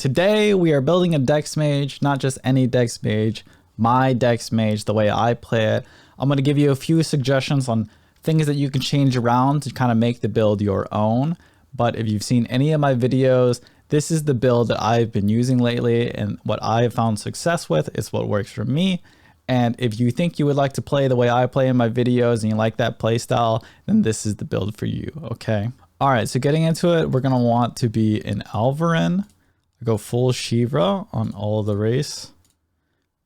Today we are building a dexmage, not just any dexmage, my dexmage, the way I play it. I'm going to give you a few suggestions on things that you can change around to kind of make the build your own. But if you've seen any of my videos, this is the build that I've been using lately, and what I've found success with is what works for me. And if you think you would like to play the way I play in my videos and you like that play style, then this is the build for you, okay? All right, so getting into it, we're gonna want to be in Alvarin. Go full Shivra on all of the race.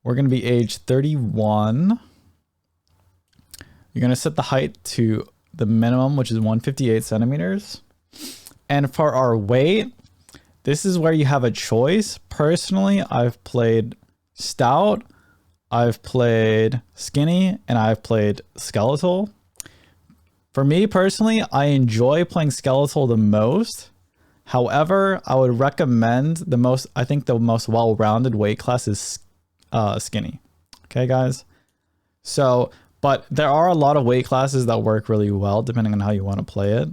We're gonna be age 31. You're gonna set the height to the minimum, which is 158 centimeters. And for our weight, this is where you have a choice. Personally, I've played stout, I've played skinny, and I've played skeletal. For me personally, I enjoy playing skeletal the most. However, I would recommend I think the most well-rounded weight class is skinny. Okay, guys? So, but there are a lot of weight classes that work really well depending on how you want to play it.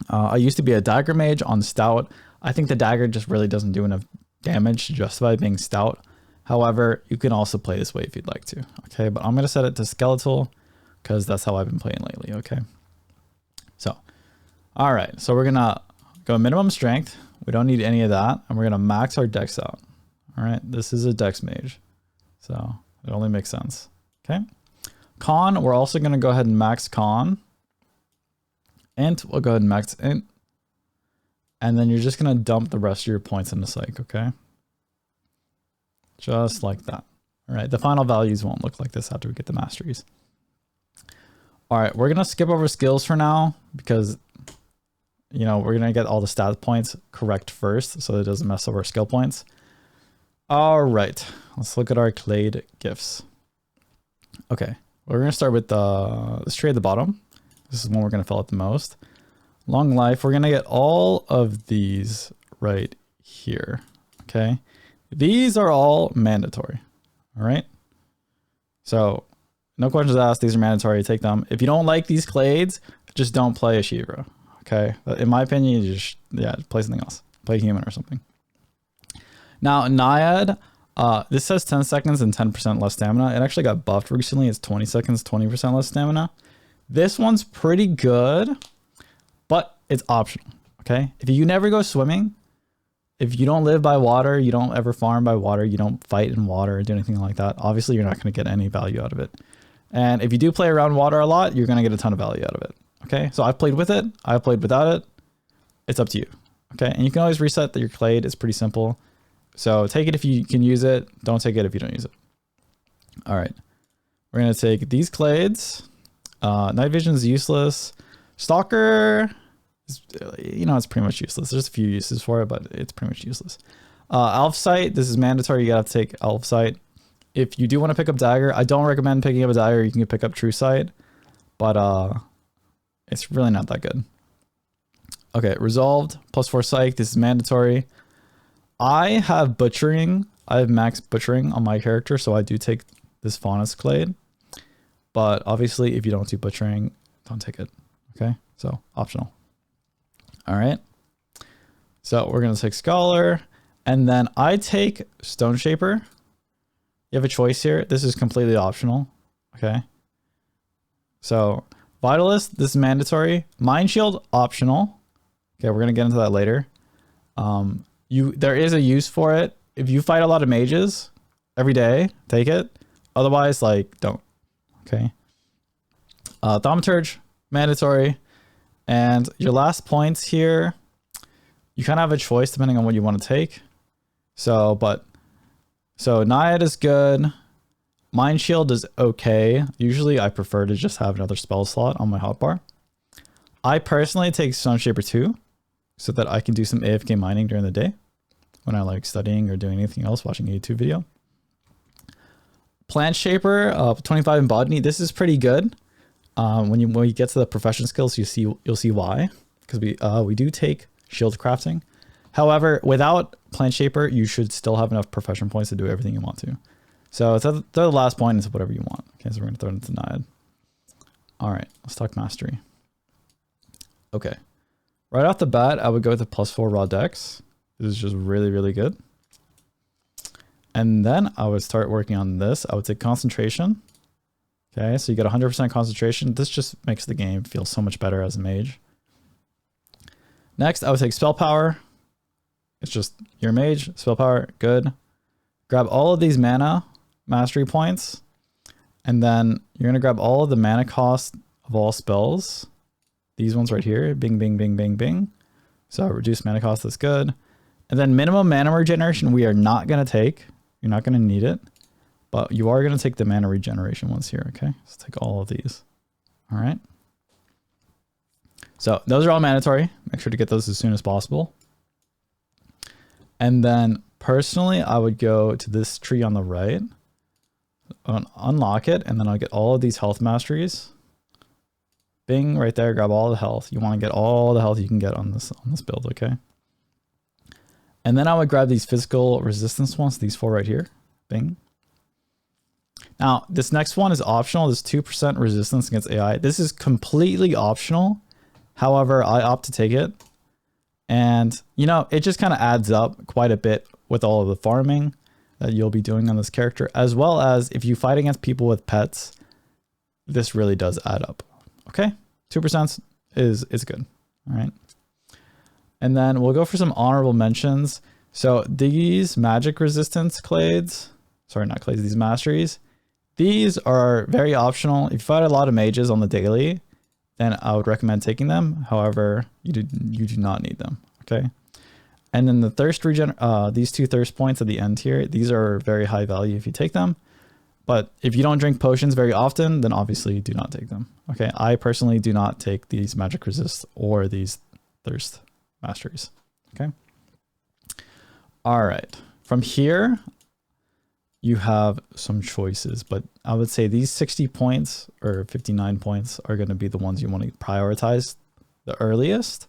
I used to be a dagger mage on stout. I think the dagger just really doesn't do enough damage to justify being stout. However, you can also play this way if you'd like to. Okay, but I'm going to set it to skeletal because that's how I've been playing lately. Okay. So, all right. So we're going to go minimum strength. We don't need any of that. And we're going to max our dex out. All right. This is a dex mage. So it only makes sense. Okay. Con, we're also going to go ahead and max con. Int, we'll go ahead and max int. And then you're just going to dump the rest of your points into psych. Okay. Just like that. All right. The final values won't look like this after we get the masteries. All right. We're going to skip over skills for now because, you know, we're going to get all the stat points correct first so it doesn't mess up our skill points. All right. Let's look at our Clade gifts. Okay. We're going to start with this tree at the bottom. This is one we're going to fill out the most. Long life. We're going to get all of these right here. Okay. These are all mandatory. All right. So no questions asked. These are mandatory. Take them. If you don't like these clades, just don't play a Shivra. Okay. But in my opinion, you just, play something else. Play human or something. Now, Naiad, this says 10 seconds and 10% less stamina. It actually got buffed recently. It's 20 seconds, 20% less stamina. This one's pretty good, but it's optional. Okay. If you never go swimming, if you don't live by water, you don't ever farm by water, you don't fight in water or do anything like that, obviously you're not going to get any value out of it. And if you do play around water a lot, you're going to get a ton of value out of it. Okay. So I've played with it. I've played without it. It's up to you. Okay. And you can always reset your Clade. It's pretty simple. So take it if you can use it. Don't take it if you don't use it. All right. We're going to take these Clades. Night vision is useless. Stalker, you know, it's pretty much useless. There's a few uses for it, but it's pretty much useless. Elf sight, this is mandatory. You gotta take elf sight. If you do want to pick up dagger, I don't recommend picking up a dagger. You can pick up true sight, but it's really not that good. Okay, resolved, +4 psych. This is mandatory. I have butchering. I have max butchering on my character, so I do take this Faunus Clade. But obviously, if you don't do butchering, don't take it. Okay, so optional. All right. So we're going to take Scholar, and then I take Stone Shaper. You have a choice here. This is completely optional. Okay. So Vitalist, this is mandatory. Mind Shield, optional. Okay, we're going to get into that later. There is a use for it. If you fight a lot of mages every day, take it. Otherwise, like, don't. Okay. Thaumaturge, mandatory. And your last points here, you kind of have a choice depending on what you want to take. So Naiad is good. Mind Shield is okay. Usually I prefer to just have another spell slot on my hotbar. I personally take Stone Shaper 2 so that I can do some AFK mining during the day when I like studying or doing anything else, watching a YouTube video. Plant Shaper, 25 in botany. This is pretty good. When you get to the profession skills, you'll see why, because we do take shield crafting. However, without Plant Shaper, you should still have enough profession points to do everything you want to. So throw the last point into whatever you want. Okay, so we're gonna throw it into Naiad. All right, let's talk mastery. Okay, right off the bat, I would go with the +4 raw dex. This is just really, really good. And then I would start working on this. I would take concentration. Okay, so you get 100% concentration. This just makes the game feel so much better as a mage. Next, I would take spell power. It's just your mage, spell power, good. Grab all of these mana mastery points. And then you're going to grab all of the mana cost of all spells. These ones right here, bing, bing, bing, bing, bing. So reduce mana cost, that's good. And then minimum mana regeneration, we are not going to take. You're not going to need it. But you are going to take the mana regeneration ones here, okay? So take all of these. All right. So those are all mandatory. Make sure to get those as soon as possible. And then personally, I would go to this tree on the right, unlock it, and then I'll get all of these health masteries. Bing, right there, grab all the health. You want to get all the health you can get on this build, okay? And then I would grab these physical resistance ones, these 4 right here. Bing. Now, this next one is optional. This 2% resistance against AI. This is completely optional. However, I opt to take it. And, you know, it just kind of adds up quite a bit with all of the farming that you'll be doing on this character, as well as if you fight against people with pets, this really does add up. Okay, 2% is good. All right. And then we'll go for some honorable mentions. So these magic resistance clades, sorry, not clades, these masteries, these are very optional. If you fight a lot of mages on the daily, then I would recommend taking them. However, you do not need them, okay? And then the thirst regen, these 2 thirst points at the end here, these are very high value if you take them. But if you don't drink potions very often, then obviously do not take them. Okay, I personally do not take these magic resist or these thirst masteries. Okay. All right. From here, you have some choices, but I would say these 60 points or 59 points are going to be the ones you want to prioritize the earliest.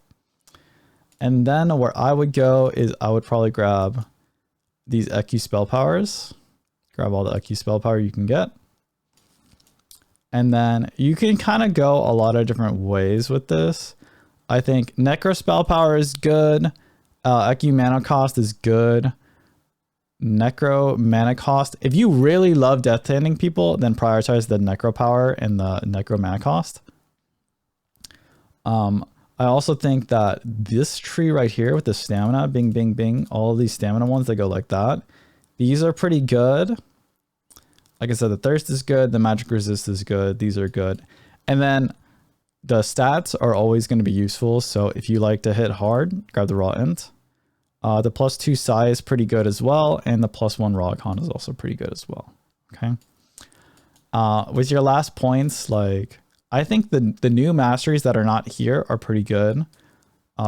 And then where I would go is I would probably grab these EQ spell powers. Grab all the EQ spell power you can get. And then you can kind of go a lot of different ways with this. I think Necro spell power is good. EQ mana cost is good. Necro mana cost. If you really love death handing people, then prioritize the Necro power and the Necro mana cost. I also think that this tree right here with the stamina, bing, bing, bing, all of these stamina ones that go like that, these are pretty good. Like I said, the thirst is good. The magic resist is good. These are good. And then the stats are always going to be useful. So if you like to hit hard, grab the raw int. The +2 psi is pretty good as well. And the +1 raw con is also pretty good as well. Okay. With your last points, like I think the new masteries that are not here are pretty good.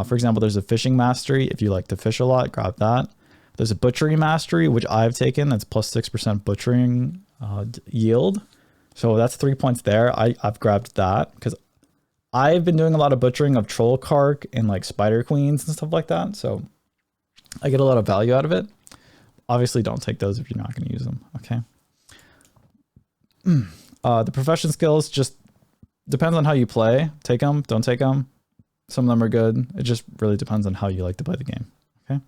For example, there's a fishing mastery. If you like to fish a lot, grab that. There's a butchery mastery, which I've taken. That's +6% butchering yield. So that's 3 points there. I've grabbed that because I've been doing a lot of butchering of troll cark and like spider queens and stuff like that. So I get a lot of value out of it. Obviously don't take those if you're not going to use them. Okay. The profession skills just depends on how you play. Take them, don't take them. Some of them are good. It just really depends on how you like to play the game. Okay.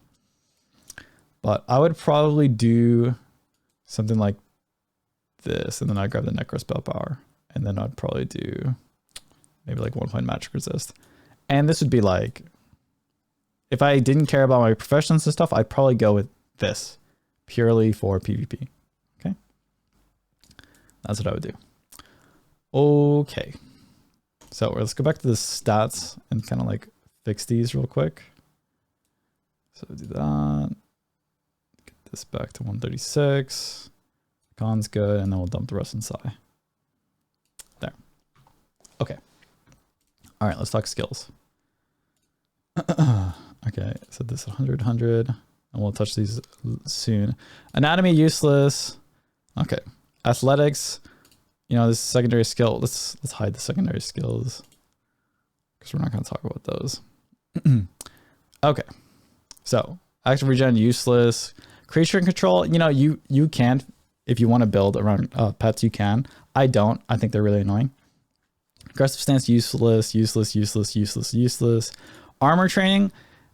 But I would probably do something like this, and then I'd grab the Necro spell power, and then I'd probably do maybe like 1 point magic resist. And this would be like, if I didn't care about my professions and stuff, I'd probably go with this purely for PvP. Okay. That's what I would do. Okay. So let's go back to the stats and kind of like fix these real quick. So do that. Get this back to 136. Con's good, and then we'll dump the rest in psi. There. Okay. All right, let's talk skills. Okay, so this 100, 100, and we'll touch these soon. Anatomy, useless. Okay. Athletics, you know, this is secondary skill. Let's hide the secondary skills because we're not going to talk about those. Okay. So, active regen, useless. Creature control, you know, you can, if you want to build around pets, you can. I don't. I think they're really annoying. Aggressive stance, useless, useless, useless, useless, useless. Armor training.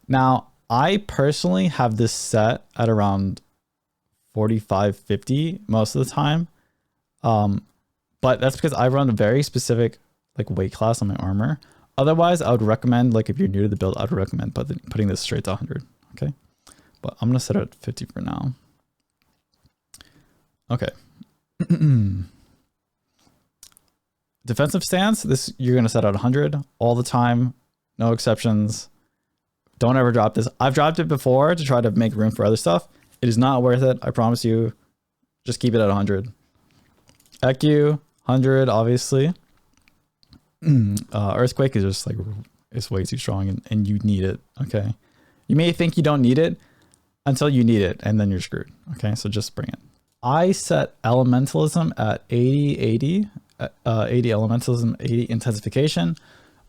Now, I personally have this set at around 45, 50 most of the time. But that's because I run a very specific like weight class on my armor. Otherwise, I would recommend, like if you're new to the build, I'd recommend putting this straight to 100. Okay. But I'm going to set it at 50 for now. Okay. Defensive stance, this you're going to set at 100 all the time. No exceptions. Don't ever drop this. I've dropped it before to try to make room for other stuff. It is not worth it. I promise you. Just keep it at 100. EQ, 100, obviously. Earthquake is just like, it's way too strong and you need it. Okay. You may think you don't need it until you need it and then you're screwed. Okay. So just bring it. I set elementalism at 80 elementalism, 80 intensification.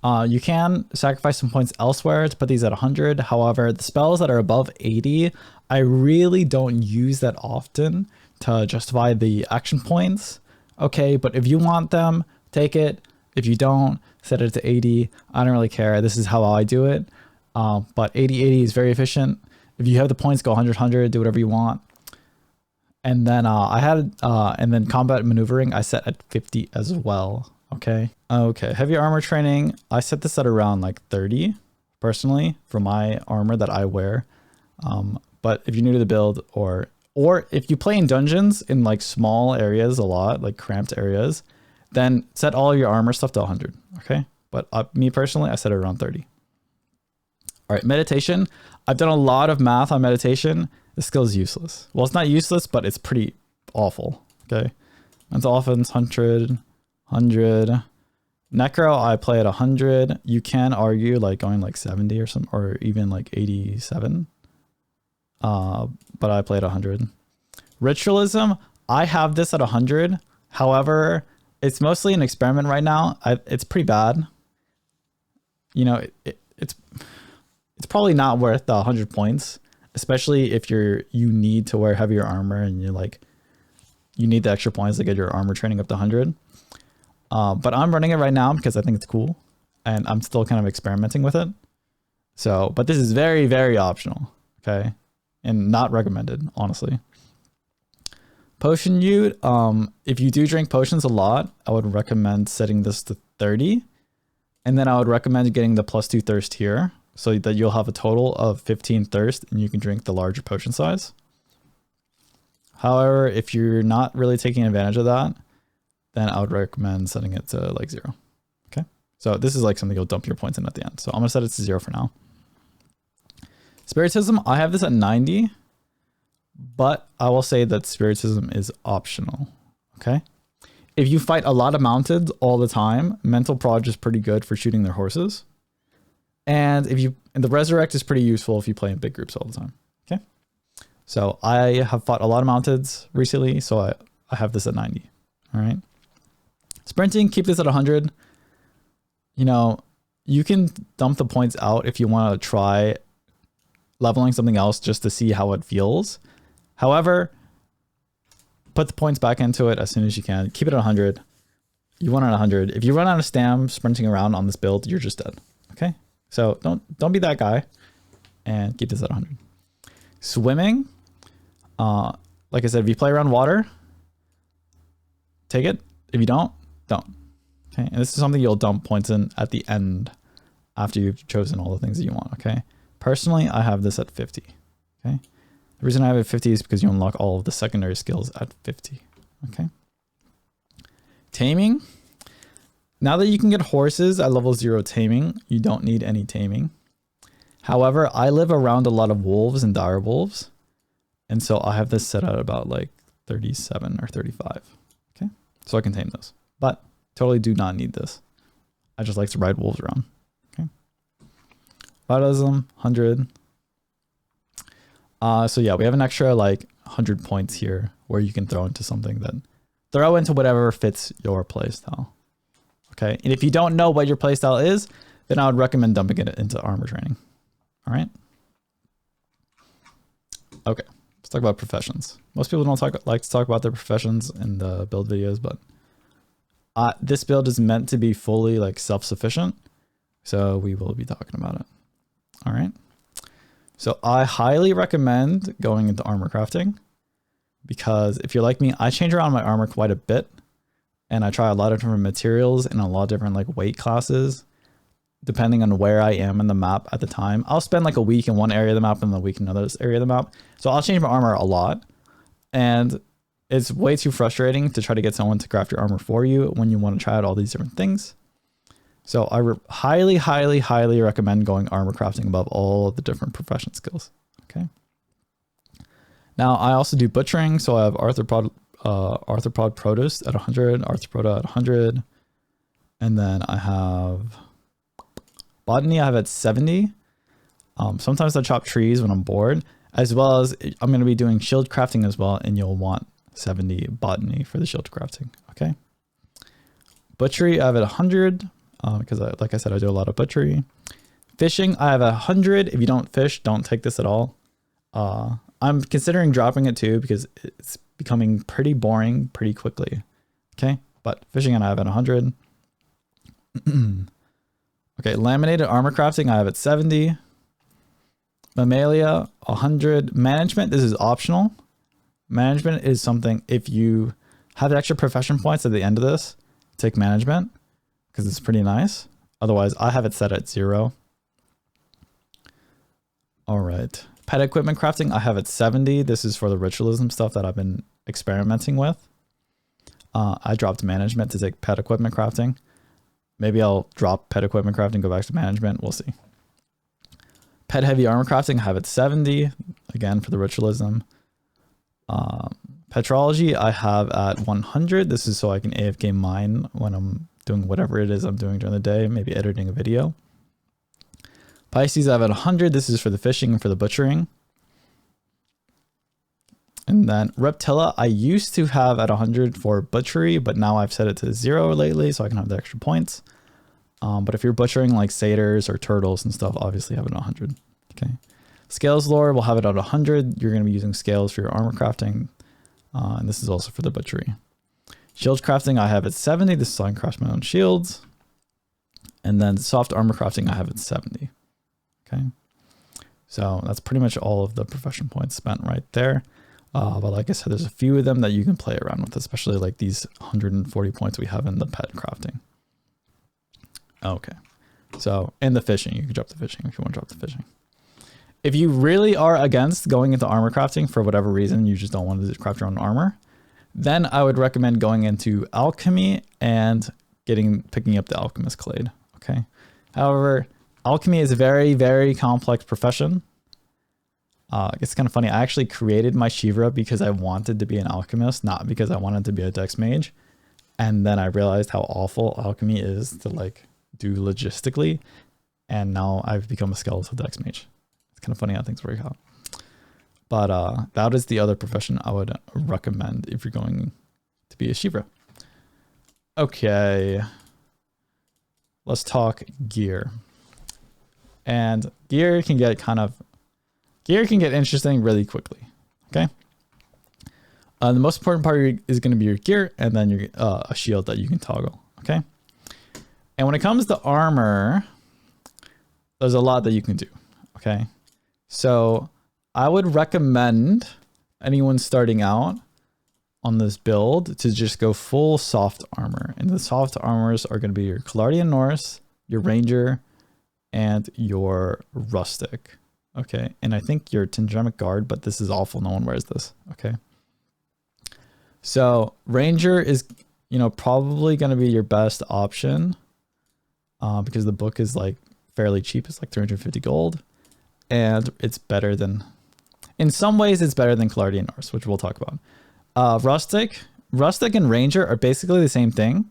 You can sacrifice some points elsewhere to put these at 100. However, the spells that are above 80, I really don't use that often to justify the action points. Okay, but if you want them, take it. If you don't, set it to 80. I don't really care. This is how I do it. But 80 is very efficient. If you have the points, go 100, do whatever you want. And then and then combat maneuvering, I set at 50 as well. Okay. Okay. Heavy armor training, I set this at around like 30 personally for my armor that I wear. But if you're new to the build or if you play in dungeons in like small areas a lot, like cramped areas, then set all your armor stuff to 100. Okay. But me personally, I set it around 30. All right. Meditation. I've done a lot of math on meditation. The skill is useless. Well, it's not useless, but it's pretty awful. Okay. Mental offense, 100. Necro, I play at 100. You can argue like going like 70 or some, or even like 87. But I play at 100. Ritualism, I have this at 100. However, it's mostly an experiment right now. It's pretty bad. You know, it's probably not worth the 100 points, especially if you need to wear heavier armor and you're like, you need the extra points to get your armor training up to 100. But I'm running it right now because I think it's cool and I'm still kind of experimenting with it. So, but this is very, very optional. Okay. And not recommended, honestly. Potion ute. If you do drink potions a lot, I would recommend setting this to 30. And then I would recommend getting the +2 thirst here so that you'll have a total of 15 thirst and you can drink the larger potion size. However, if you're not really taking advantage of that, then I would recommend setting it to like 0. Okay. So this is like something you'll dump your points in at the end. So I'm going to set it to 0 for now. Spiritism, I have this at 90, but I will say that Spiritism is optional. Okay. If you fight a lot of mounted all the time, mental prod is pretty good for shooting their horses. And the resurrect is pretty useful if you play in big groups all the time. Okay. So I have fought a lot of mounteds recently, so I have this at 90. All right. Sprinting, keep this at 100. You know, you can dump the points out if you want to try leveling something else just to see how it feels. However, put the points back into it as soon as you can. Keep it at 100. You want it at 100. If you run out of stam sprinting around on this build, you're just dead. Okay? So don't be that guy and keep this at 100. Swimming, like I said, if you play around water, take it. If you don't. Okay, and this is something you'll dump points in at the end after you've chosen all the things that you want. Okay, personally, I have this at 50. Okay, the reason I have it at 50 is because you unlock all of the secondary skills at 50. Okay, taming. Now that you can get horses at level 0 taming, you don't need any taming. However, I live around a lot of wolves and dire wolves, and so I have this set at about like 37 or 35. Okay, so I can tame those. But totally do not need this. I just like to ride wolves around. Okay. Vitalism, 100. So yeah, we have an extra like 100 points here where you can throw into something throw into whatever fits your playstyle. Okay. And if you don't know what your playstyle is, then I would recommend dumping it into armor training. All right. Okay. Let's talk about professions. Most people don't like to talk about their professions in the build videos, but this build is meant to be fully like self-sufficient, so we will be talking about it. All right. So I highly recommend going into armor crafting, because if you're like me, I change around my armor quite a bit, and I try a lot of different materials and a lot of different like weight classes, depending on where I am in the map at the time. I'll spend like a week in one area of the map and a week in another area of the map. So I'll change my armor a lot, and it's way too frustrating to try to get someone to craft your armor for you when you want to try out all these different things. So I highly, highly, highly recommend going armor crafting above all of the different profession skills. Okay. Now I also do butchering. So I have arthropod produce at 100, arthropoda at 100. And then I have botany I have at 70. Sometimes I chop trees when I'm bored, as well as I'm going to be doing shield crafting as well. And you'll want 70 botany for the shield crafting. Okay. Butchery I have at 100. Because like I said, I do a lot of butchery. Fishing, I have 100. If you don't fish, don't take this at all. I'm considering dropping it too, because it's becoming pretty boring pretty quickly. Okay, but fishing I have at 100. Okay, laminated armor crafting, I have at 70. Mammalia, 100. Management, this is optional. Management is something, if you have extra profession points at the end of this, take management, because it's pretty nice. Otherwise, I have it set at 0. All right. Pet equipment crafting, I have it 70. This is for the ritualism stuff that I've been experimenting with. I dropped management to take pet equipment crafting. Maybe I'll drop pet equipment crafting, go back to management. We'll see. Pet heavy armor crafting, I have it 70. Again, for the ritualism. Petrology, I have at 100. This is so I can AFK mine when I'm doing whatever it is I'm doing during the day, maybe editing a video. Pisces, I have at 100. This is for the fishing and for the butchering. And then Reptilla, I used to have at 100 for butchery, but now I've set it to 0 lately so I can have the extra points. But if you're butchering like satyrs or turtles and stuff, obviously have it at 100. Okay. Scales lore, we'll have it at 100. You're going to be using scales for your armor crafting. And this is also for the butchery. Shield crafting, I have at 70. This is so I can craft my own shields. And then soft armor crafting, I have at 70. Okay. So that's pretty much all of the profession points spent right there. But like I said, there's a few of them that you can play around with, especially like these 140 points we have in the pet crafting. Okay. So in the fishing, you can drop the fishing if you want to drop the fishing. If you really are against going into armor crafting for whatever reason, you just don't want to craft your own armor, then I would recommend going into alchemy and picking up the alchemist clade. Okay. However, alchemy is a very, very complex profession. It's kind of funny. I actually created my Shivra because I wanted to be an alchemist, not because I wanted to be a dexmage. And then I realized how awful alchemy is to like do logistically. And now I've become a skeletal dexmage. It's kind of funny how things work out. But that is the other profession I would recommend if you're going to be a Shivra. Okay. Let's talk gear. And gear can get interesting really quickly. Okay. The most important part is going to be your gear, and then your a shield that you can toggle. Okay. And when it comes to armor, there's a lot that you can do. Okay. So I would recommend anyone starting out on this build to just go full soft armor. And the soft armors are going to be your Cladian Norse, your Ranger, and your Rustic. Okay. And I think your Tendremic Guard, but this is awful. No one wears this. Okay. So Ranger is, probably going to be your best option because the book is like fairly cheap. It's like 350 gold. And it's better than, in some ways, it's better than Cladian Norse, which we'll talk about. Rustic and Ranger are basically the same thing.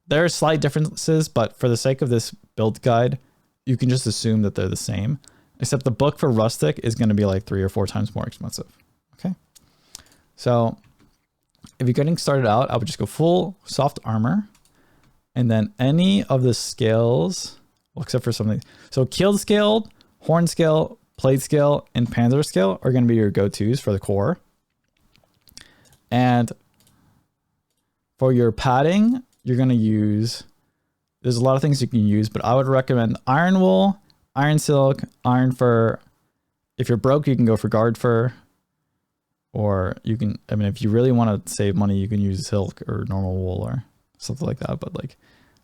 There are slight differences, but for the sake of this build guide, you can just assume that they're the same. Except the book for Rustic is going to be like 3 or 4 times more expensive. Okay. So if you're getting started out, I would just go full soft armor. And then any of the scales, well, except for something. So keeled scale, horn scale, plate scale, and panzer scale are going to be your go-tos for the core. And for your padding, you're going to use, there's a lot of things you can use, but I would recommend iron wool, iron silk, iron fur, If you're broke, you can go for guard fur, or you can, I mean, if you really want to save money, you can use silk or normal wool or something like that. But like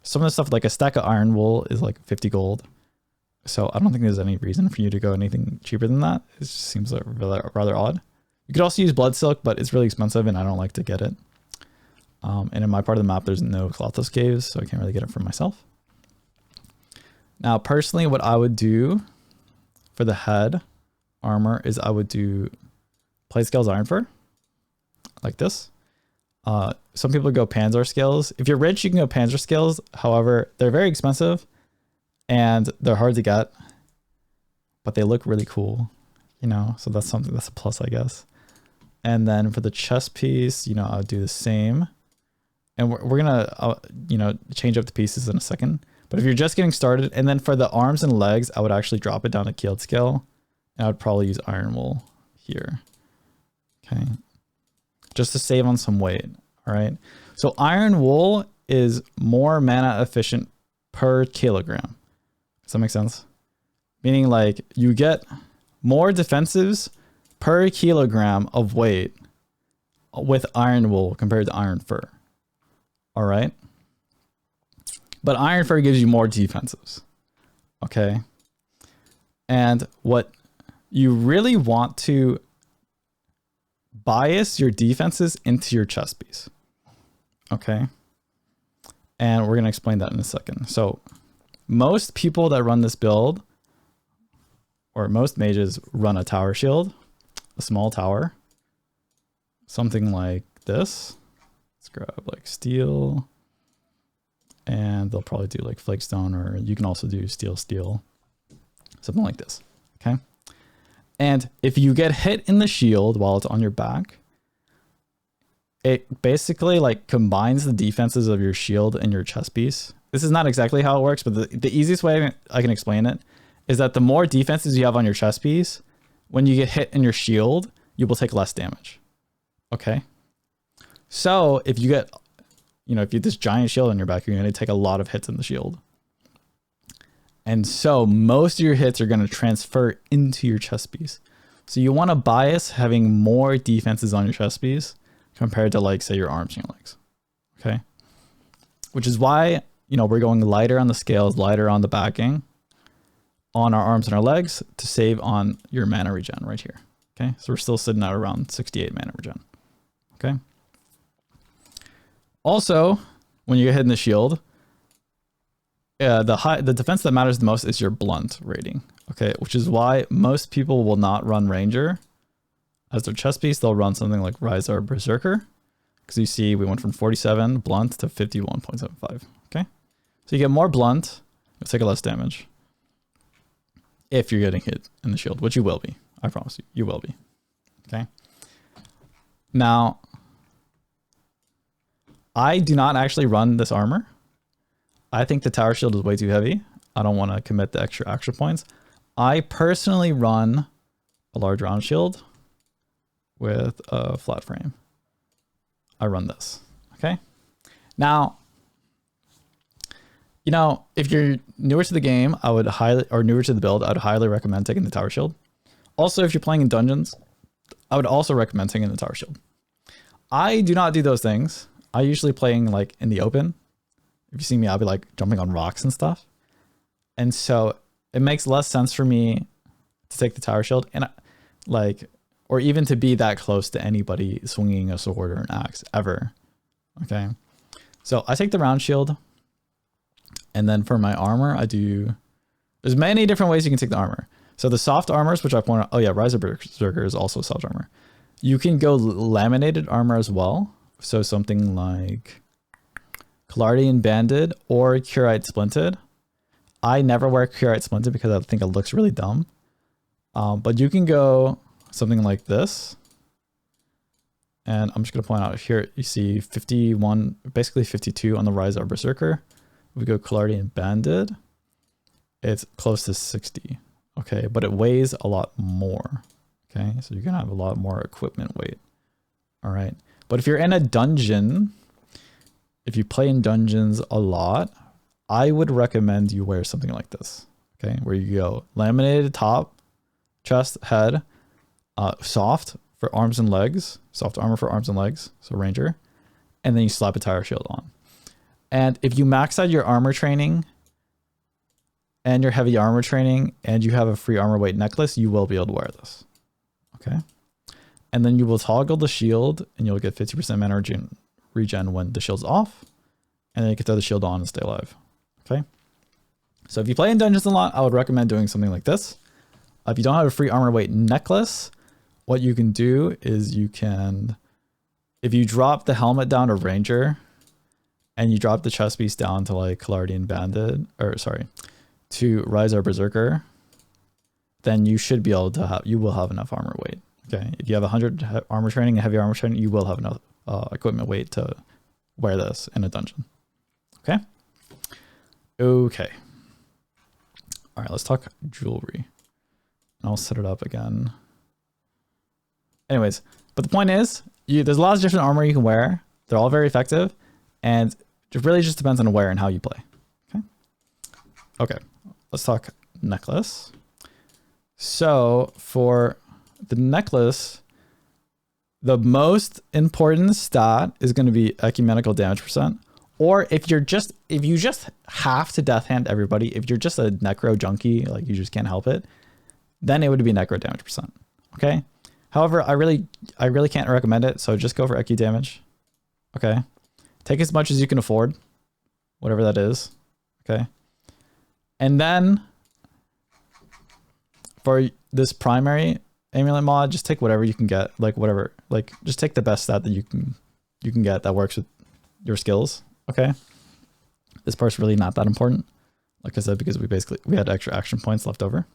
some of the stuff, like a stack of iron wool is like 50 gold. So I don't think there's any reason for you to go anything cheaper than that. It just seems like rather odd. You could also use blood silk, but it's really expensive and I don't like to get it. And in my part of the map, there's no Clothos caves, so I can't really get it for myself. Now, personally, what I would do for the head armor is I would do plate scales iron fur, like this. Some people go panzer scales. If you're rich, you can go panzer scales. However, they're very expensive and they're hard to get, but they look really cool, you know, so that's something that's a plus, I guess. And then for the chest piece, you know, I'll do the same. And we're gonna, you know, change up the pieces in a second. But if you're just getting started, and then for the arms and legs, I would actually drop it down to keeled scale. And I would probably use iron wool here. Okay. Just to save on some weight. All right. So iron wool is more mana efficient per kilogram. Does that make sense? Meaning like you get more defensives per kilogram of weight with iron wool compared to iron fur. All right. But iron fur gives you more defensives. Okay. And what you really want to bias your defenses into your chest piece. Okay. And we're going to explain that in a second. So most people that run this build, or most mages, run a tower shield, a small tower, something like this. Let's grab like steel, and they'll probably do like flakestone, or you can also do steel, something like this. Okay. And if you get hit in the shield while it's on your back, it basically like combines the defenses of your shield and your chest piece. This is not exactly how it works, but the easiest way I can explain it is that the more defenses you have on your chest piece, when you get hit in your shield, you will take less damage. Okay. So if you get, you know, if you have this giant shield on your back, you're going to take a lot of hits in the shield. And so most of your hits are going to transfer into your chest piece. So you want to bias having more defenses on your chest piece compared to like, say, your arms and your legs. Okay. Which is why, you know, we're going lighter on the scales, lighter on the backing on our arms and our legs to save on your mana regen right here. Okay. So we're still sitting at around 68 mana regen. Okay. Also, when you get hit in the shield, the defense that matters the most is your blunt rating. Okay, which is why most people will not run Ranger as their chest piece. They'll run something like Rise or Berserker, because you see we went from 47 blunt to 51.75. Okay, so you get more blunt, you'll take less damage if you're getting hit in the shield, which you will be. I promise you, you will be. Okay. Now, I do not actually run this armor. I think the tower shield is way too heavy. I don't want to commit the extra points. I personally run a large round shield with a flat frame. I run this. Okay. Now, you know, if you're newer to the game, I would newer to the build, I would highly recommend taking the tower shield. Also, if you're playing in dungeons, I would also recommend taking the tower shield. I do not do those things. I usually playing like in the open. If you see me, I'll be like jumping on rocks and stuff. And so it makes less sense for me to take the tower shield and like, or even to be that close to anybody swinging a sword or an axe ever. Okay. So I take the round shield. And then for my armor, there's many different ways you can take the armor. So the soft armors, which I point out, oh yeah, Rise of Berserker is also soft armor. You can go laminated armor as well. So something like Clade Banded or Curite Splinted. I never wear Curite Splinted because I think it looks really dumb. But you can go something like this. And I'm just going to point out here, you see 51, basically 52 on the Rise of Berserker. If we go Clade Banded, it's close to 60. Okay, but it weighs a lot more. Okay, so you're going to have a lot more equipment weight. All right. But if you're in a dungeon, if you play in dungeons a lot, I would recommend you wear something like this. Okay, where you go laminated top chest, head, soft for arms and legs, soft armor for arms and legs, so ranger, and then you slap a tire shield on. And if you max out your armor training and your heavy armor training and you have a free armor weight necklace, you will be able to wear this. Okay. And then you will toggle the shield and you'll get 50% mana regen when the shield's off. And then you can throw the shield on and stay alive. Okay. So if you play in dungeons a lot, I would recommend doing something like this. If you don't have a free armor weight necklace, what you can do is you can, if you drop the helmet down to ranger and you drop the chest piece down to like Clade bandit, or sorry, to rise or berserker, then you should be able to have, you will have enough armor weight. Okay. If you have 100 armor training and heavy armor training, you will have enough equipment weight to wear this in a dungeon. Okay. Okay. All right, let's talk jewelry. I'll set it up again. Anyways, but the point is, there's a lot of different armor you can wear. They're all very effective, and it really just depends on where and how you play. Okay. Okay. Let's talk necklace. So for the necklace, the most important stat is going to be ecumenical damage %. Or if you just have to death hand everybody, if you're just a necro junkie, like you just can't help it, then it would be necro damage %. Okay. However, I really can't recommend it. So just go for ecu damage. Okay. Take as much as you can afford, whatever that is. Okay. And then for this primary amulet mod, just take whatever you can get, like whatever, like just take the best stat that you can get that works with your skills. Okay. This part's really not that important. Like I said, because we had extra action points left over.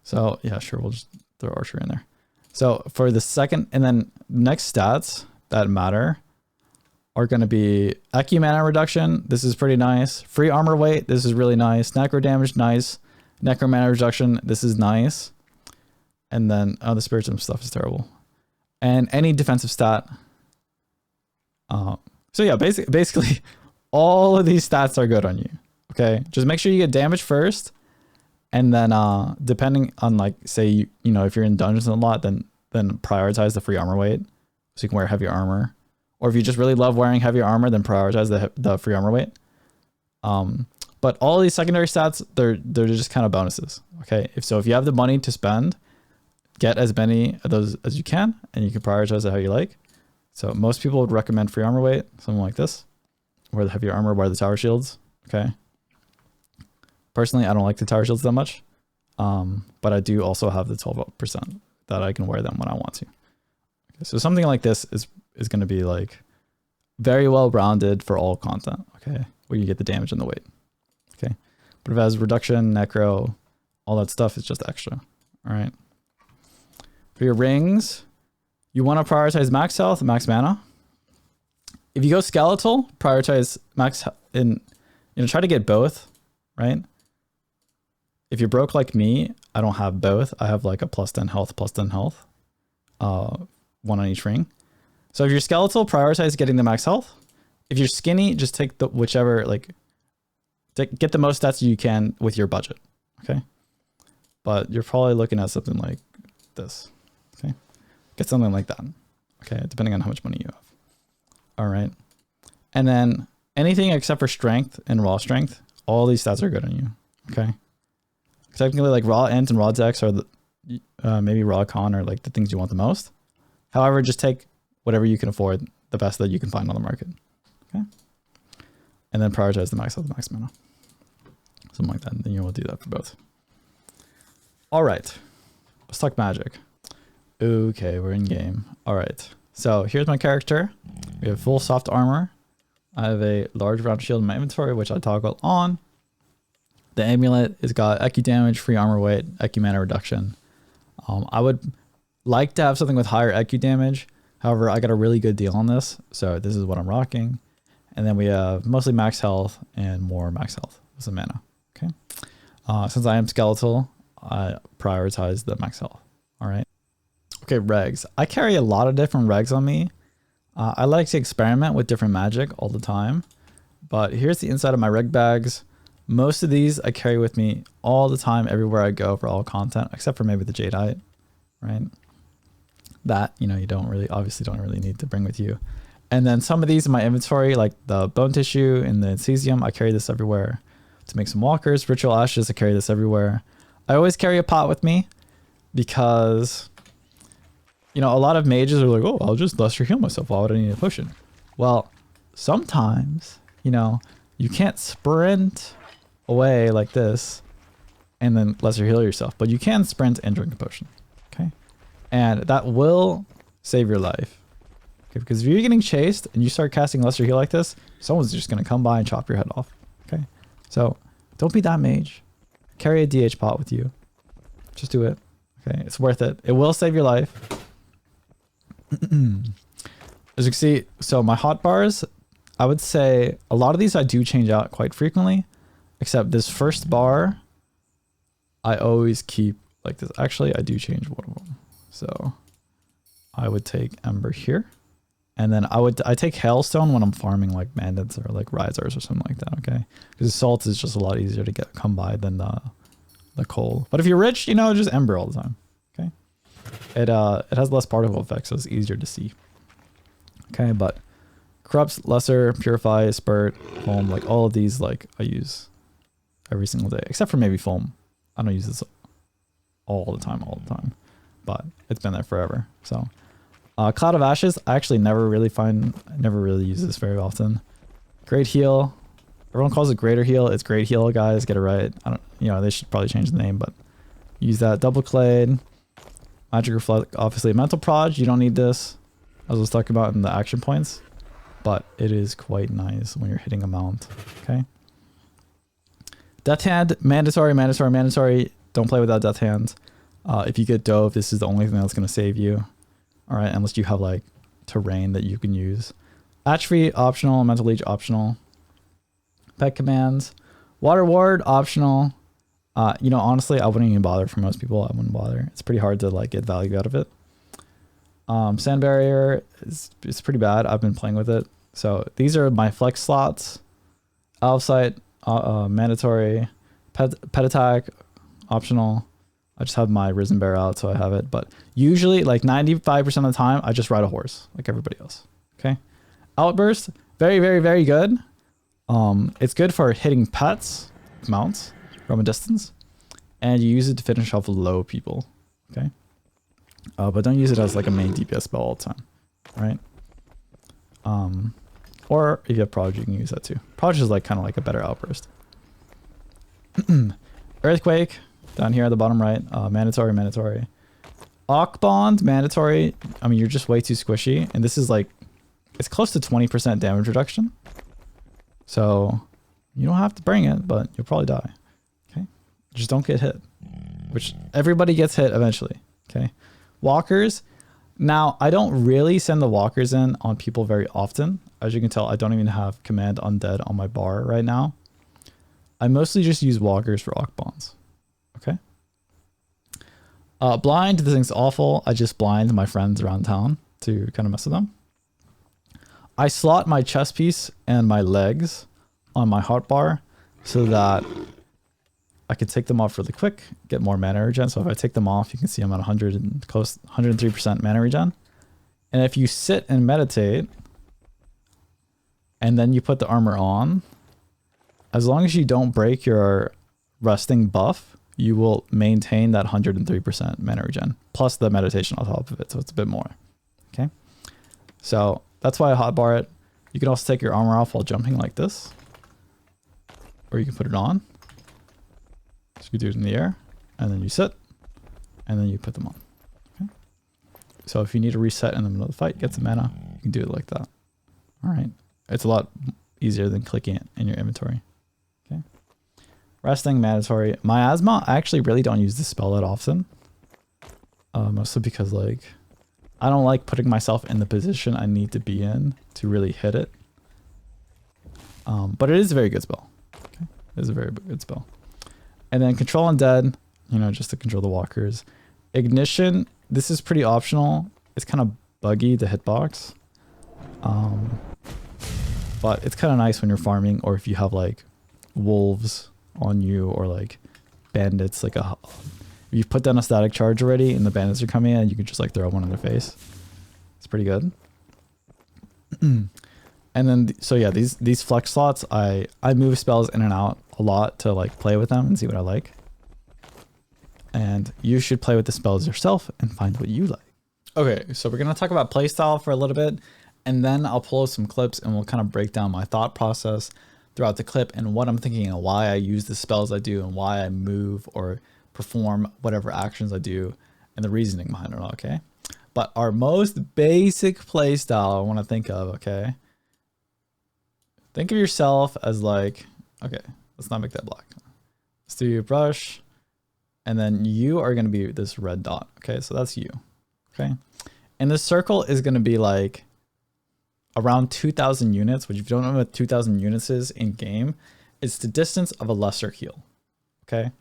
So yeah, sure. We'll just throw archery in there. So for the second, and then next stats that matter are going to be ecu mana reduction. This is pretty nice. Free armor weight. This is really nice. Necro damage. Nice. Necro mana reduction. This is nice. And then, the spiritism stuff is terrible. And any defensive stat. So yeah, basically all of these stats are good on you. Okay. Just make sure you get damage first. And then, depending on like, say, you know, if you're in dungeons a lot, then prioritize the free armor weight so you can wear heavy armor. Or if you just really love wearing heavy armor, then prioritize the free armor weight. But all these secondary stats, they're just kind of bonuses. Okay. If you have the money to spend, get as many of those as you can, and you can prioritize it how you like. So most people would recommend free armor weight, something like this. Wear the heavy armor, wear the tower shields. Okay. Personally, I don't like the tower shields that much. But I do also have the 12% that I can wear them when I want to. Okay, so something like this is going to be like very well rounded for all content. Okay. Where you get the damage and the weight. Okay. But if it has reduction, necro, all that stuff is just extra. All right. For your rings, you want to prioritize max health, max mana. If you go skeletal, prioritize max in, try to get both, right? If you're broke like me, I don't have both. I have like a +10 health, +10 health, one on each ring. So if you're skeletal, prioritize getting the max health. If you're skinny, just take the whichever, like get the most stats you can with your budget. Okay. But you're probably looking at something like this. Okay. Get something like that. Okay. Depending on how much money you have. All right. And then anything except for strength and raw strength, all these stats are good on you. Okay. Technically, like raw int and raw dex are the, maybe raw con are like the things you want the most. However, just take whatever you can afford, the best that you can find on the market. Okay. And then prioritize the max health, max mana. Something like that. And then you will do that for both. All right. Let's talk magic. Okay, we're in game. All right. So here's my character. We have full soft armor. I have a large round shield in my inventory, which I toggle on. The amulet has got ecu damage, free armor weight, ecu mana reduction. I would like to have something with higher ecu damage. However, I got a really good deal on this. So this is what I'm rocking. And then we have mostly max health and more max health with some mana. Okay. Since I am skeletal, I prioritize the max health. All right. Okay, regs. I carry a lot of different regs on me. I like to experiment with different magic all the time. But here's the inside of my reg bags. Most of these I carry with me all the time, everywhere I go for all content, except for maybe the jadeite, right? That, you know, you obviously don't really need to bring with you. And then some of these in my inventory, like the bone tissue and the cesium, I carry this everywhere to make some walkers. Ritual ashes, I carry this everywhere. I always carry a pot with me because, you know, a lot of mages are like, oh, I'll just lesser heal myself. Why would I need a potion? Well, sometimes, you know, you can't sprint away like this and then lesser heal yourself, but you can sprint and drink a potion. Okay. And that will save your life. Okay. Because if you're getting chased and you start casting lesser heal like this, someone's just going to come by and chop your head off. Okay. So don't be that mage. Carry a DH pot with you. Just do it. Okay. It's worth it. It will save your life. As you can see, so my hotbars, I would say a lot of these I do change out quite frequently, except this first bar, I always keep like this. Actually, I do change one of them. So I would take Ember here, and then I take Hailstone when I'm farming like bandits or like Risers or something like that. Okay, because salt is just a lot easier to come by than the coal. But if you're rich, you know, just Ember all the time. Okay, it has less particle effects, so it's easier to see. Okay, but corrupts, lesser, purify, spurt, foam, like all of these, like I use every single day, except for maybe foam. I don't use this all the time, but it's been there forever. So Cloud of Ashes, I actually never really use this very often. Great heal. Everyone calls it greater heal. It's great heal, guys. Get it right. You know, they should probably change the name, but use that. Double Clade. Magic Reflect, obviously. Mental Proj, you don't need this, as I was talking about in the action points, but it is quite nice when you're hitting a mount. Okay. Death Hand, mandatory. Don't play without Death Hand. If you get Dove, this is the only thing that's going to save you. All right, unless you have like terrain that you can use. Atrophy, optional. Mental Leech, optional. Pet commands. Water Ward, optional. You know, honestly, I wouldn't even bother. For most people, I wouldn't bother. It's pretty hard to like get value out of it. Sand Barrier is pretty bad. I've been playing with it. So these are my flex slots. Alpsite, mandatory. Pet attack, optional. I just have my Risen Bear out, so I have it. But usually, like 95% of the time, I just ride a horse, like everybody else. Okay. Outburst, very, very, very good. It's good for hitting pets, mounts from a distance, and you use it to finish off low people. Okay. But don't use it as like a main DPS spell all the time, right? Or if you have Prodigy, you can use that too. Prodigy is like kind of like a better outburst. Earthquake down here at the bottom right, mandatory. Arc Bond, mandatory. I mean, you're just way too squishy, and this is like, it's close to 20% damage reduction. So you don't have to bring it, but you'll probably die. Okay, just don't get hit, which everybody gets hit eventually. Okay. Walkers. Now, I don't really send the walkers in on people very often. As you can tell, I don't even have command undead on my bar right now. I mostly just use walkers for Arc Bonds. Okay. Blind, this thing's awful. I just blind my friends around town to kind of mess with them. I slot my chest piece and my legs on my hotbar so that I can take them off really quick, get more mana regen. So if I take them off, you can see I'm at 103% mana regen. And if you sit and meditate and then you put the armor on, as long as you don't break your resting buff, you will maintain that 103% mana regen plus the meditation on top of it. So it's a bit more. Okay. So that's why I hotbar it. You can also take your armor off while jumping like this, or you can put it on. So you do it in the air, and then you sit, and then you put them on. Okay. So if you need to reset in the middle of the fight, get some mana, you can do it like that. All right. It's a lot easier than clicking it in your inventory. Okay. Resting, mandatory. Miasma, I actually really don't use this spell that often. Mostly because like, I don't like putting myself in the position I need to be in to really hit it. But it is a very good spell. Okay. It is a very good spell. And then Control Undead, you know, just to control the walkers. Ignition, this is pretty optional. It's kind of buggy, the hitbox. But it's kind of nice when you're farming, or if you have like wolves on you, or like bandits, like if you put down a static charge already and the bandits are coming in, you can just like throw one in their face. It's pretty good. And then, so yeah, these flex slots, I move spells in and out a lot to like play with them and see what I like. And you should play with the spells yourself and find what you like. Okay, so we're gonna talk about playstyle for a little bit, and then I'll pull some clips and we'll kind of break down my thought process throughout the clip and what I'm thinking and why I use the spells I do and why I move or perform whatever actions I do and the reasoning behind it all, okay? But our most basic playstyle I want to think of, okay? Think of yourself as like, okay, let's not make that black. Let's do brush, and then you are going to be this red dot, okay? So that's you, okay? And this circle is going to be like around 2,000 units, which if you don't know what 2,000 units is in game, it's the distance of a lesser heal, okay?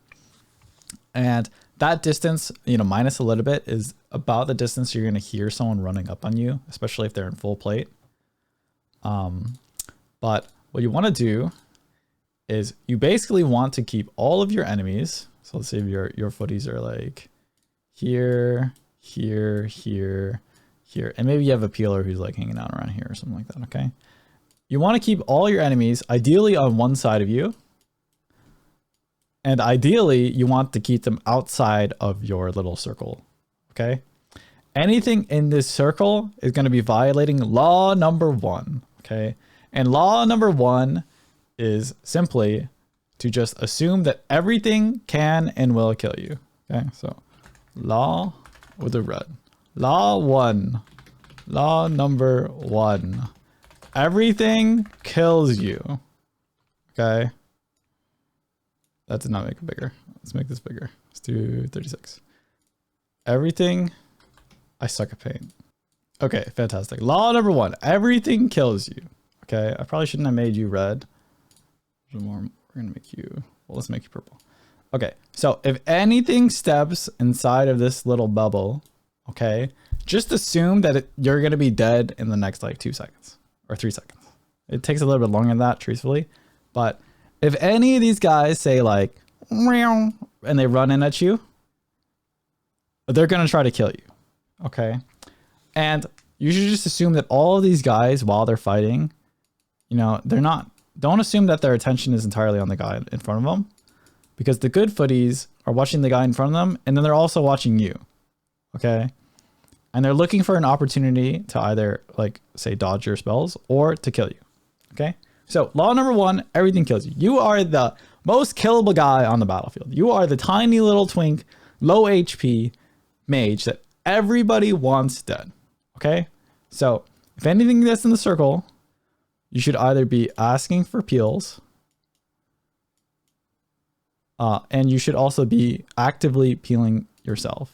And that distance, you know, minus a little bit, is about the distance you're going to hear someone running up on you, especially if they're in full plate. But what you want to do is you basically want to keep all of your enemies. So let's say your footies are like here, here, here, here, and maybe you have a peeler who's like hanging out around here or something like that, okay? You want to keep all your enemies ideally on one side of you, and ideally you want to keep them outside of your little circle, okay? Anything in this circle is going to be violating law number 1, okay? And law number 1 is simply to just assume that everything can and will kill you, okay? So law with the red. Law 1. Law number 1. Everything kills you. Okay. That did not make it bigger. Let's make this bigger. Let's do 36. Everything. I suck at paint. Okay, fantastic. Law number 1. Everything kills you. Okay, I probably shouldn't have made you red. We're gonna make you, well, let's make you purple. Okay, so if anything steps inside of this little bubble, okay, just assume that you're going to be dead in the next like 2 seconds or 3 seconds. It takes a little bit longer than that, truthfully. But if any of these guys say like, meow, and they run in at you, they're going to try to kill you. Okay. And you should just assume that all of these guys, while they're fighting, you know, don't assume that their attention is entirely on the guy in front of them, because the good footies are watching the guy in front of them, and then they're also watching you. Okay. And they're looking for an opportunity to either like say dodge your spells or to kill you. Okay. So law number 1, everything kills you. You are the most killable guy on the battlefield. You are the tiny little twink, low HP mage that everybody wants dead. Okay. So if anything that's in the circle, you should either be asking for peels, and you should also be actively peeling yourself.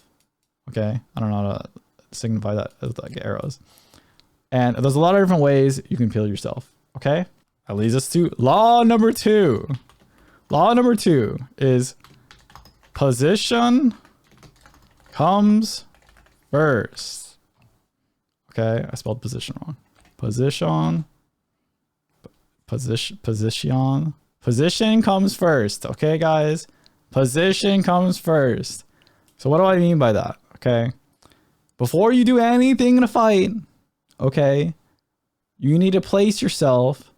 Okay. I don't know how to signify that with like arrows. And there's a lot of different ways you can peel yourself. Okay. That leads us to law number 2. Law number 2 is position comes first. Okay. I spelled position wrong. Position comes first. Okay, guys. Position comes first. So what do I mean by that? Okay. Before you do anything in a fight, okay, you need to place yourself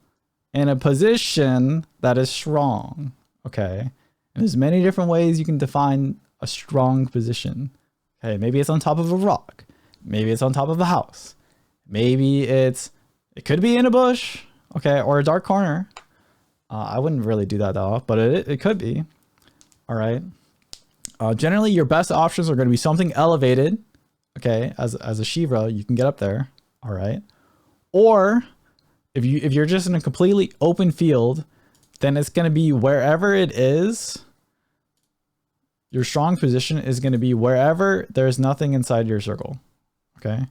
in a position that is strong. Okay. And there's many different ways you can define a strong position. Okay. Maybe it's on top of a rock. Maybe it's on top of a house. Maybe it could be in a bush. Okay. Or a dark corner. I wouldn't really do that though, but it could be. All right. Generally, your best options are going to be something elevated. Okay, as a Shiva, you can get up there. All right. Or if you're just in a completely open field, then it's going to be wherever it is. Your strong position is going to be wherever there's nothing inside your circle. Okay.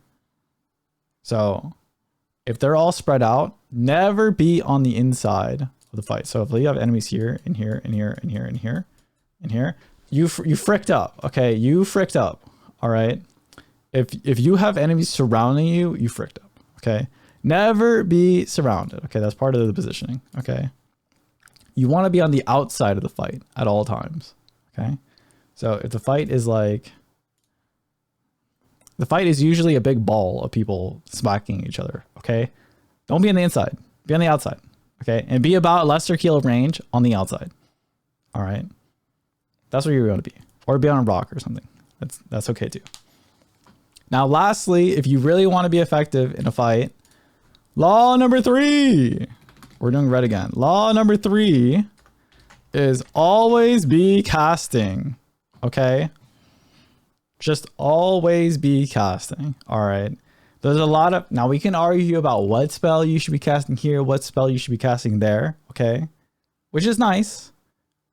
So if they're all spread out, never be on the inside of the fight. So if you have enemies here, and here, and here, and here, and here, and here, you fricked up. Okay, you fricked up. All right. If you have enemies surrounding you, you fricked up. Okay. Never be surrounded. Okay, that's part of the positioning. Okay. you want to be on the outside of the fight at all times. Okay. So if the fight is like, the fight is usually a big ball of people smacking each other. Okay. Don't be on the inside, be on the outside. Okay. And be about lesser heal range on the outside. All right. That's where you're going to be, or be on a rock or something. That's okay too. Now, lastly, if you really want to be effective in a fight, law number 3, we're doing red again. Law number 3 is always be casting. Okay. Just always be casting. All right. There's a lot of, now we can argue about what spell you should be casting here, what spell you should be casting there. Okay. Which is nice.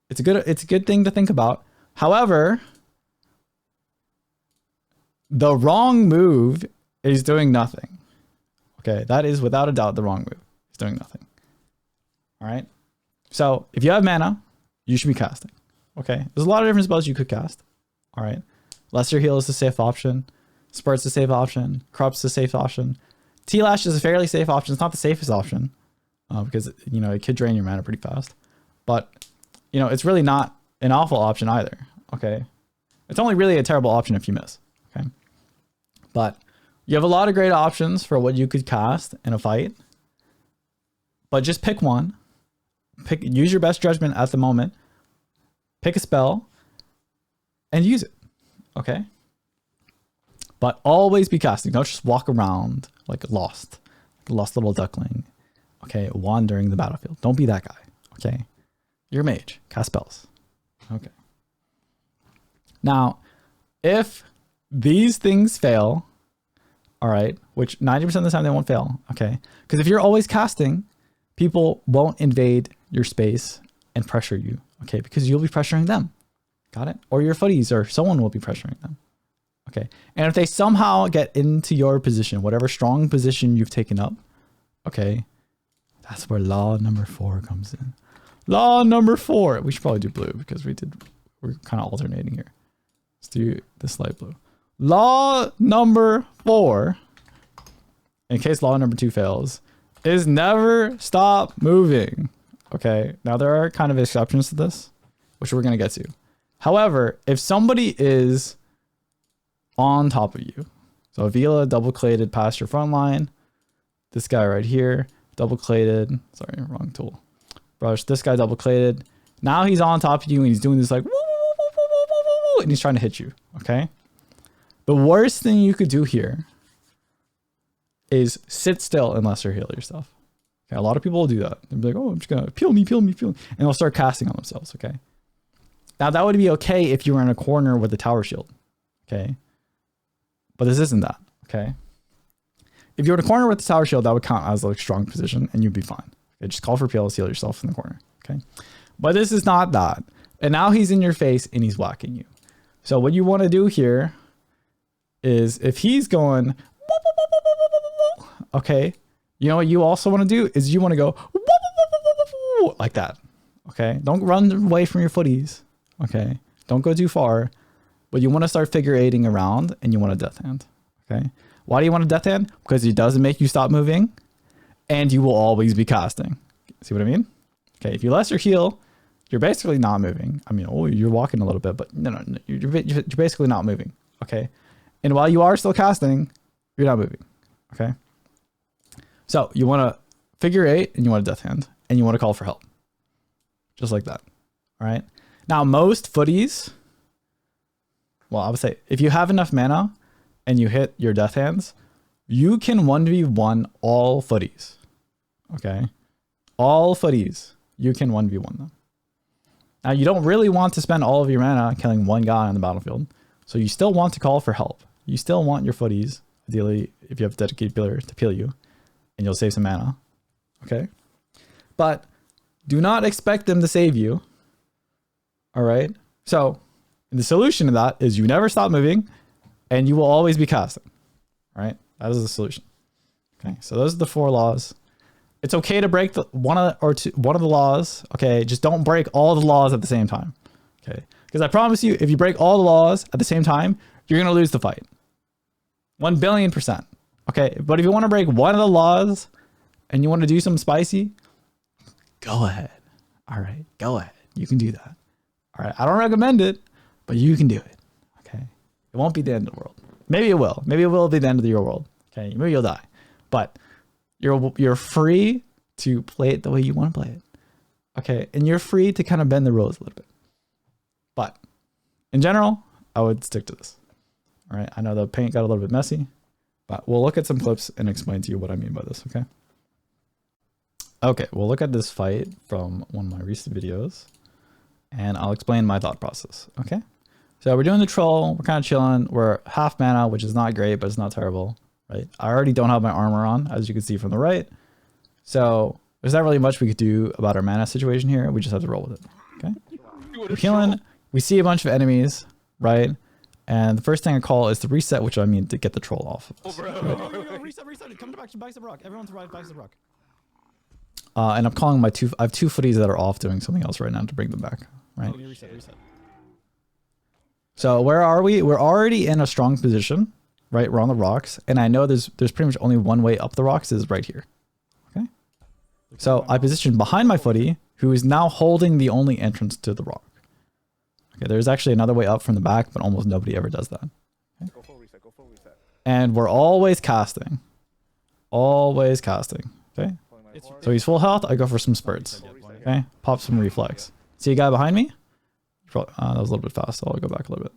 It's a good thing to think about. However, the wrong move is doing nothing. Okay. That is without a doubt the wrong move. It's doing nothing. All right. So if you have mana, you should be casting. Okay. There's a lot of different spells you could cast. All right. Lesser heal is the safe option. Spurt's the safe option. Corrupt's the safe option. T-Lash is a fairly safe option. It's not the safest option because, you know, it could drain your mana pretty fast. But, you know, it's really not an awful option either. Okay. It's only really a terrible option if you miss. Okay. But you have a lot of great options for what you could cast in a fight. But just pick one. Use your best judgment at the moment. Pick a spell and use it. Okay. But always be casting. Don't just walk around like a lost little duckling. Okay. Wandering the battlefield. Don't be that guy. Okay. You're a mage. Cast spells. Okay. Now, if these things fail, all right, which 90% of the time they won't fail. Okay. Because if you're always casting, people won't invade your space and pressure you. Okay. Because you'll be pressuring them. Got it? Or your footies or someone will be pressuring them. Okay. And if they somehow get into your position, whatever strong position you've taken up, okay, that's where law number 4 comes in. Law number 4. We should probably do blue because we're kind of alternating here. Let's do this light blue. Law number 4, in case law number 2 fails, is never stop moving. Okay. Now there are kind of exceptions to this, which we're going to get to. However, if somebody is on top of you, so Avila double claded past your front line, this guy right here double claded, sorry, wrong tool, brush, this guy double claded, now he's on top of you and he's doing this like woo, woo, woo, woo, woo, woo, and he's trying to hit you. Okay, the worst thing you could do here is sit still and lesser heal yourself. Okay, a lot of people will do that. They'll be like, oh, I'm just gonna peel me, and they'll start casting on themselves. Okay, now that would be okay if you were in a corner with a tower shield. Okay, but this isn't that. Okay, if you're in a corner with the tower shield, that would count as like strong position and you'd be fine. Okay, just call for PLS, heal yourself in the corner. Okay, but this is not that. And now he's in your face and he's whacking you. So what you want to do here is if he's going, okay, you know what you also want to do is you want to go like that. Okay, don't run away from your footies. Okay, don't go too far. But you want to start figure eighting around and you want a death hand. Okay. Why do you want a death hand? Because it doesn't make you stop moving and you will always be casting. See what I mean? Okay. If you lesser heal, you're basically not moving. I mean, oh, you're walking a little bit, but no, you're basically not moving. Okay. And while you are still casting, you're not moving. Okay. So you want to figure eight and you want a death hand and you want to call for help. Just like that. All right. Now, most footies, well, I would say if you have enough mana and you hit your death hands, you can 1v1 all footies. Okay. All footies, you can 1v1 them. Now, you don't really want to spend all of your mana killing one guy on the battlefield. So you still want to call for help. You still want your footies, ideally, if you have a dedicated peeler, to peel you, and you'll save some mana. Okay. But do not expect them to save you. All right. So the solution to that is you never stop moving and you will always be casting. All right. That is the solution. Okay. So those are the 4 laws. It's okay to break one of the laws. Okay. Just don't break all the laws at the same time. Okay. Because I promise you, if you break all the laws at the same time, you're going to lose the fight. 1,000,000,000%. Okay. But if you want to break one of the laws and you want to do something spicy, go ahead. All right, go ahead. You can do that. All right, I don't recommend it, but you can do it. Okay, it won't be the end of the world. Maybe it will. Maybe it will be the end of your world. Okay, maybe you'll die, but you're free to play it the way you want to play it. Okay, and you're free to kind of bend the rules a little bit. But in general, I would stick to this. All right, I know the paint got a little bit messy, but we'll look at some clips and explain to you what I mean by this, okay? Okay, we'll look at this fight from one of my recent videos, and I'll explain my thought process, okay? So we're doing the troll, we're kind of chilling, we're half mana, which is not great, but it's not terrible, right? I already don't have my armor on, as you can see from the right. So there's not really much we could do about our mana situation here. We just have to roll with it, okay? We're healing, we see a bunch of enemies, right? And the first thing I call is the reset, which I mean to get the troll off of us. Right? Reset. Come back to the rock. Everyone's right back to the rock. And I'm calling I have 2 footies that are off doing something else right now to bring them back, right? Reset. So where are we? We're already in a strong position, right? We're on the rocks. And I know there's pretty much only one way up the rocks is right here, okay? So I position behind my footy, who is now holding the only entrance to the rock. Okay, there's actually another way up from the back, but almost nobody ever does that. Okay? Go full reset. And we're always casting. Okay? So he's full health, I go for some spurts. Okay? Pop some reflex. See a guy behind me? That was a little bit fast, so I'll go back a little bit.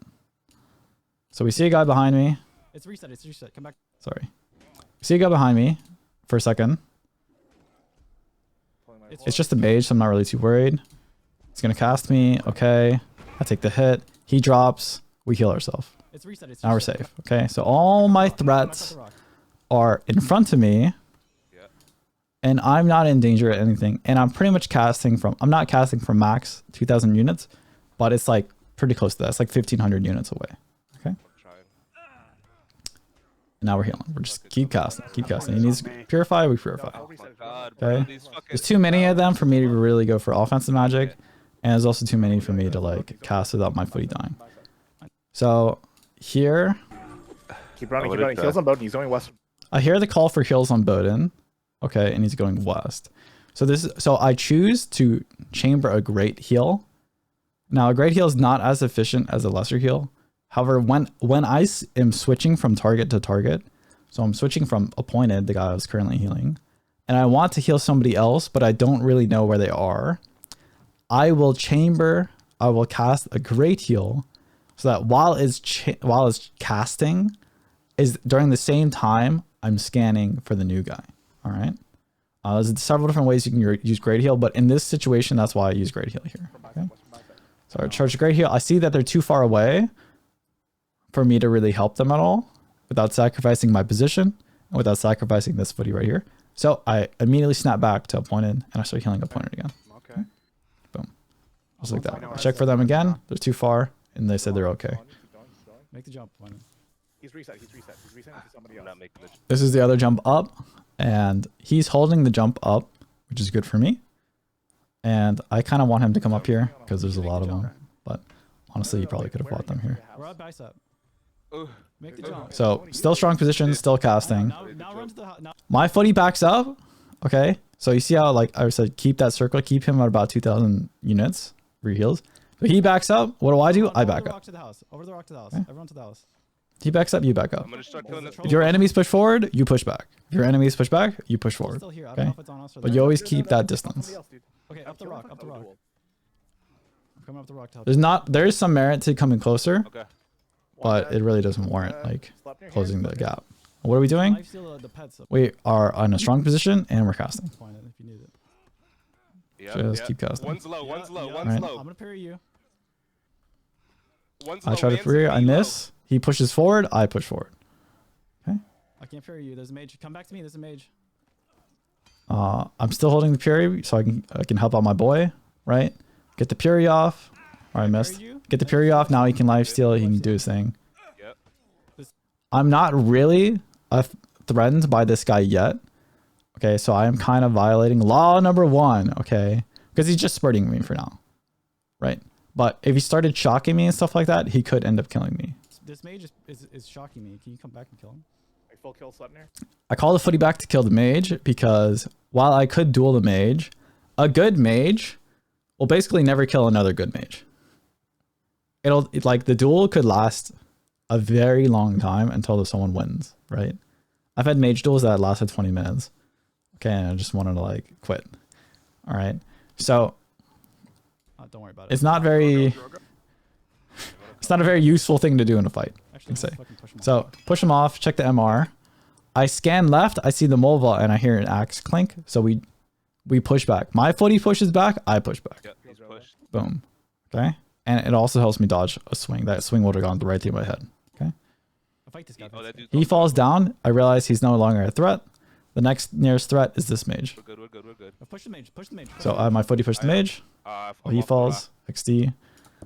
So we see a guy behind me. It's reset. Come back. Sorry. We see a guy behind me for a second. It's just a mage, so I'm not really too worried. He's gonna cast me. Okay. I take the hit. He drops. We heal ourselves. Now we're safe. Okay. So all my threats are in front of me. And I'm not in danger of anything. And I'm pretty much casting from... I'm not casting from max 2,000 units. But it's like pretty close to that. It's like 1,500 units away. Okay. And now we're healing. We're just keep casting. He needs to purify. We purify. Okay. There's too many of them for me to really go for offensive magic. And there's also too many for me to like cast without my footy dying. So here... Keep running. Heals on Bowden. He's going west. I hear the call for heals on Bowden. Okay, and he's going west. So I choose to chamber a great heal. Now a great heal is not as efficient as a lesser heal. However, when I am switching from target to target, so I'm switching from appointed, the guy I was currently healing, and I want to heal somebody else, but I don't really know where they are, I will cast a great heal so that while it's casting, is during the same time I'm scanning for the new guy. All right. There's several different ways you can use great heal, but in this situation, that's why I use great heal here. Okay. So I charge great heal. I see that they're too far away for me to really help them at all without sacrificing my position and without sacrificing this footy right here. So I immediately snap back to appointed and I start healing appointed again. Okay. Boom. Just like that. I check for them again. They're too far and they said they're okay. Make the jump. He's reset to somebody else. This is the other jump up. And he's holding the jump up, which is good for me. And I kind of want him to come up here because there's a lot of them. But honestly, you probably could have fought them here. We're at bicep. Make the jump. So still strong position, still casting. My footy backs up. Okay. So you see how like I said, keep that circle, keep him at about 2,000 units, re-heals. So he backs up. What do? I back up. Over the rock to the house. Everyone to the house. He backs up, you back up. If your enemies push forward, you push back. If your enemies push back, you push forward. Okay? But you always keep that distance. Okay, up the rock. I'm coming up the rock to help. There is some merit to coming closer, but it really doesn't warrant like closing the gap. What are we doing? We are in a strong position and we're casting. Just keep casting. One's low. Right. I'm gonna parry you. I try to parry, I miss. He pushes forward, I push forward. Okay. I can't parry you. There's a mage. Come back to me. There's a mage. I'm still holding the parry so I can help out my boy, right? Get the parry off. I missed. Get the parry off. Now he can lifesteal. He can do his thing. I'm not really threatened by this guy yet. Okay, so I am kind of violating law number 1, okay? Because he's just spurting me for now, right? But if he started shocking me and stuff like that, he could end up killing me. This mage is shocking me. Can you come back and kill him? Full kill Sleipnir. I call the footy back to kill the mage because while I could duel the mage, a good mage will basically never kill another good mage. Like the duel could last a very long time until someone wins, right? I've had mage duels that lasted 20 minutes. Okay, and I just wanted to like quit. All right, so don't worry about it. it's not very. It's not a very useful thing to do in a fight. Actually, Say. push him off. So push him off. Check the MR. I scan left. I see the Mulva, and I hear an axe clink. So we push back. My footy pushes back. I push back. Yep, he's pushed. Boom. Okay, and it also helps me dodge a swing. That swing would have gone right through my head. Okay. I'll fight this guy. Oh, that dude's He falls down. I realize he's no longer a threat. The next nearest threat is this mage. We're good, we're good, we're good. Push the mage. Push the mage. So my footy pushed the mage. I'm He off the falls. rock. XD.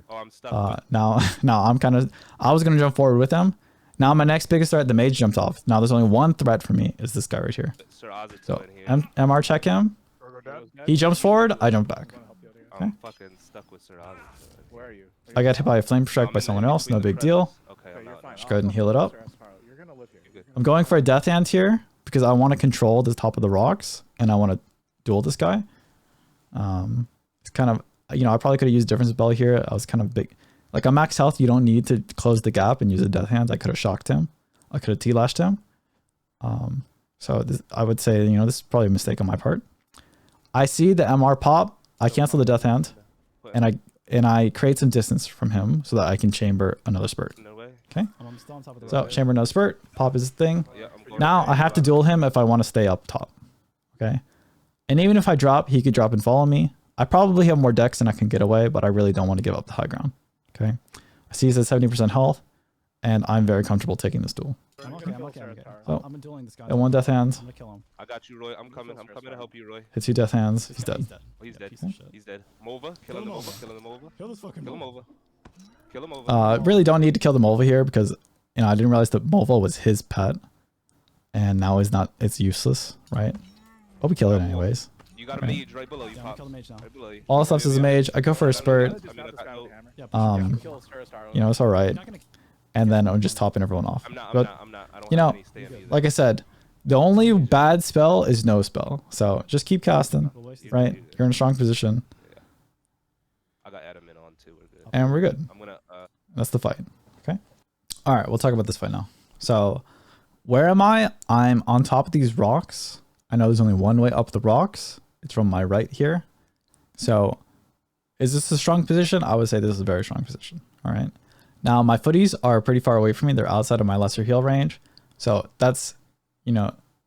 Oh, I'm stuck. Now I'm kind of. I was gonna jump forward with him. Now my next biggest threat, the mage jumped off. Now there's only one threat for me. Is this guy right here? Sir Oz is So in here. MR check him. He jumps forward. I jump back. I'm fucking stuck with Sir Oz. Where are you? I got hit by a flame strike by someone else. No big deal. Okay, Okay, I'm you're out. fine. Just go ahead and heal it up. You're gonna live here. Good. I'm going for a death hand here because I want to control the top of the rocks and I want to duel this guy. It's kind of, I probably could have used different spell here. I was kind of big. Like on max health, you don't need to close the gap and use a death hand. I could have shocked him. I could have T-lashed him. So I would say, this is probably a mistake on my part. I see the MR pop. I cancel the death hand and I create some distance from him so that I can chamber another spurt. No way. Okay. I'm still on top of the So rock. chamber another spurt, pop his thing. Yeah, I'm going. Now I have to duel him if I want to stay up top. Okay. And even if I drop, he could drop and follow me. I probably have more dex than I can get away, but I really don't want to give up the high ground. Okay. I see he's at 70% health, and I'm very comfortable taking this duel. I'm okay. I'm okay. So, I'm dueling this guy. Got one death hand. I'm gonna kill him. I got you, Roy. I'm coming to help you, Roy. Hits 2 death hands. He's dead. Oh, he's dead. Piece of shit. He's dead. Mova, killing him over, killing him over. Kill this fucking Kill him guy. over. Kill him over. Really don't need to kill the Mulva here because, I didn't realize the Mulva was his pet, and now it's useless, right? But we kill it anyways. You got a Right. mage right below you, Yeah, I'm gonna Pops. kill the mage now. Right below you. All stuff is a mage. I go for a spurt. Yeah, It's all right. not gonna. And then I'm just topping everyone off. I'm not. But, I don't you have know, any stamina either. like I said, the only bad spell is no spell. So just keep casting, We'll waste right? You're in a strong position, I got Adamant on too. We're good. and we're good. I'm gonna. That's the fight. Okay. All right, we'll talk about this fight now. So, where am I? I'm on top of these rocks. I know there's only one way up the rocks. It's from my right here. So, is this a strong position? I would say this is a very strong position. All right. Now, my footies are pretty far away from me. They're outside of my lesser heal range. So, that's,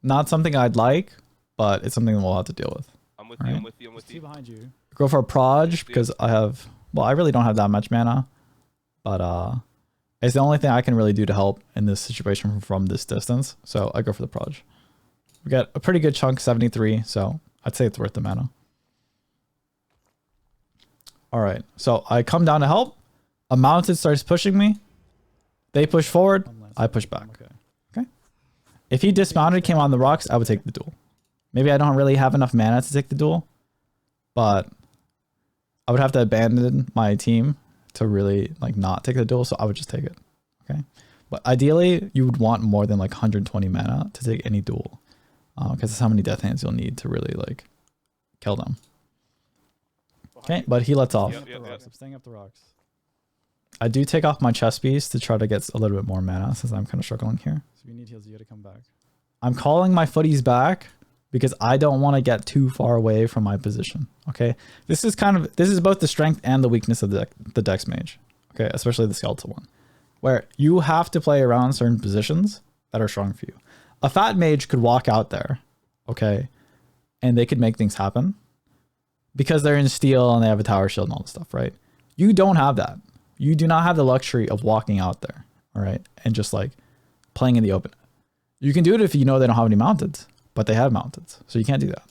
not something I'd like, but it's something that we'll have to deal with. I'm with All you. right. I'm with you. I'm with Two you. behind you. Go for a proj because I really don't have that much mana, but it's the only thing I can really do to help in this situation from this distance. So I go for the proj. We got a pretty good chunk, 73. So I'd say it's worth the mana. All right. So I come down to help. A mounted starts pushing me. They push forward. I push back. Okay. If he dismounted, came on the rocks, I would take the duel. Maybe I don't really have enough mana to take the duel, but I would have to abandon my team to really not take the duel. So I would just take it. Okay. But ideally you would want more than 120 mana to take any duel. Because that's how many death hands you'll need to really kill them. Okay. But he lets off. Yep, yep, yep. I'm staying up the rocks. I do take off my chest piece to try to get a little bit more mana since I'm kind of struggling here. So if you need heals, you gotta come back. I'm calling my footies back because I don't want to get too far away from my position. Okay. This is both the strength and the weakness of the dex mage. Okay. Especially the skeletal one, where you have to play around certain positions that are strong for you. A fat mage could walk out there. Okay. And they could make things happen because they're in steel and they have a tower shield and all this stuff, right? You don't have that. You do not have the luxury of walking out there. All right. And just playing in the open. You can do it if you know they don't have any mounted, but they have mounted. So you can't do that.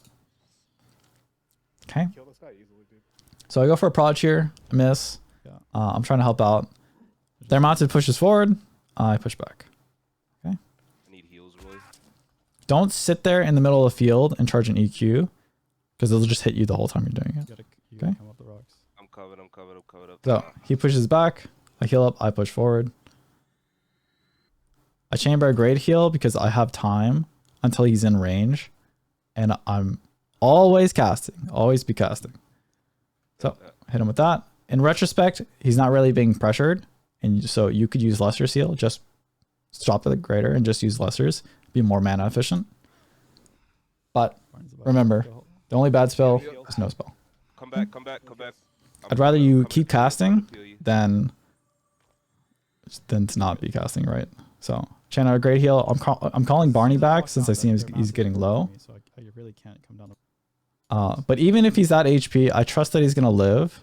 Okay. Kill this guy easily, dude. So I go for a proj here. I miss. Yeah. I'm trying to help out. Their mounted pushes forward. I push back. I need heals, Roy. Don't sit there in the middle of the field and charge an EQ because they'll just hit you the whole time you're doing it. You gotta Okay. come up the rocks. I'm covered. I'm covered. I'm covered up. So he pushes back. I heal up. I push forward. I chamber a great heal because I have time until he's in range. And I'm always casting. Always be casting. So hit him with that. In retrospect, he's not really being pressured, and so you could use Lesser Seal. Just stop at the greater and just use Lessers. Be more mana efficient. But remember, the only bad spell is no spell. Come back, come back, come back. I'd rather you keep casting than to not be casting, right? So channel a great heal. I'm calling Barney back since I see he's getting low. So I really can't come down. But even if he's at HP, I trust that he's gonna live,